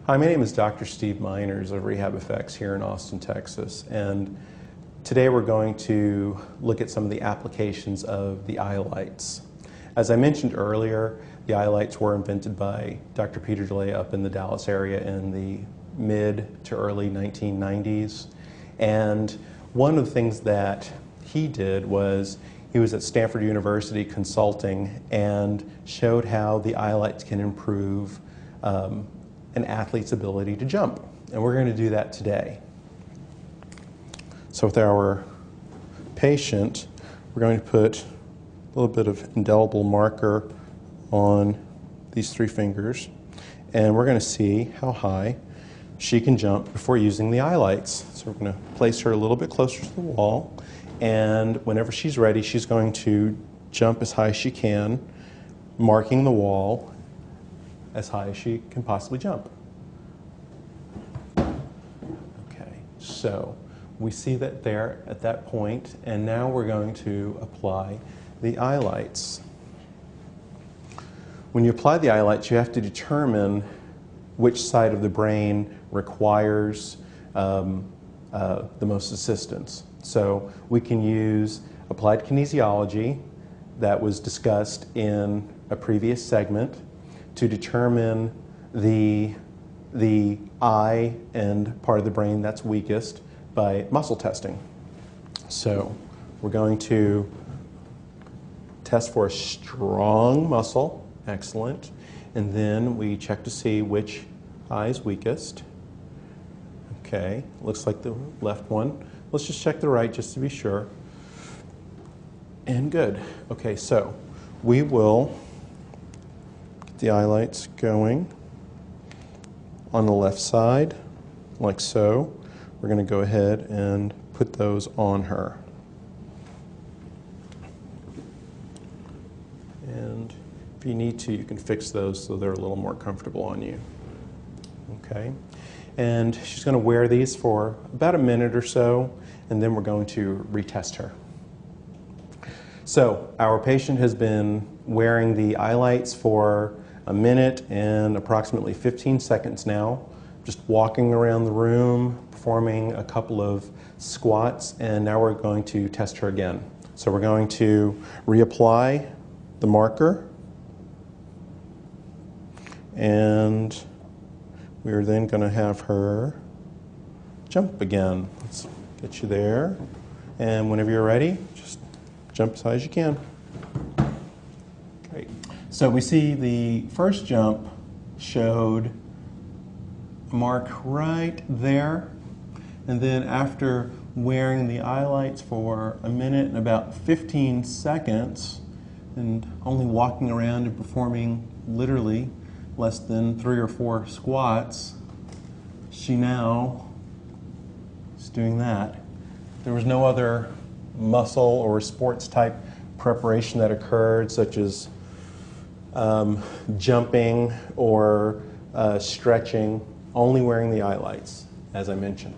Hi, my name is Dr. Steve Miners of Rehab Effects here in Austin, Texas, and today we're going to look at some of the applications of the Eyelights. As I mentioned earlier, the Eyelights were invented by Dr. Peter DeLay up in the Dallas area in the mid to early 1990s, and one of the things that he did was he was at Stanford University consulting and showed how the Eyelights can improve an athlete's ability to jump. And we're going to do that today. So with our patient, we're going to put a little bit of indelible marker on these 3 fingers, and we're going to see how high she can jump before using the Eyelights. So we're going to place her a little bit closer to the wall, and whenever she's ready, she's going to jump as high as she can, marking the wall as high as she can possibly jump. Okay, so we see that there at that point, and now we're going to apply the Eyelights. When you apply the Eyelights, you have to determine which side of the brain requires the most assistance. So we can use applied kinesiology that was discussed in a previous segment to determine the eye and part of the brain that's weakest by muscle testing. So we're going to test for a strong muscle, excellent, and then we check to see which eye is weakest. Okay, looks like the left one. Let's just check the right just to be sure. And good. Okay, so we will the Eyelights going on the left side, like so. We're going to go ahead and put those on her. And if you need to, you can fix those so they're a little more comfortable on you. Okay. And she's going to wear these for about a minute or so, and then we're going to retest her. So our patient has been wearing the Eyelights for a minute and approximately 15 seconds now, just walking around the room, performing a couple of squats, and now we're going to test her again. So we're going to reapply the marker, and we're then going to have her jump again. Let's get you there, and whenever you're ready, just jump as high as you can. Great. So we see the first jump showed a mark right there, and then after wearing the Eyelights for a minute and about 15 seconds and only walking around and performing literally less than 3 or 4 squats, she now is doing that. There was no other muscle or sports type preparation that occurred, such as jumping or stretching, only wearing the Eyelights, as I mentioned.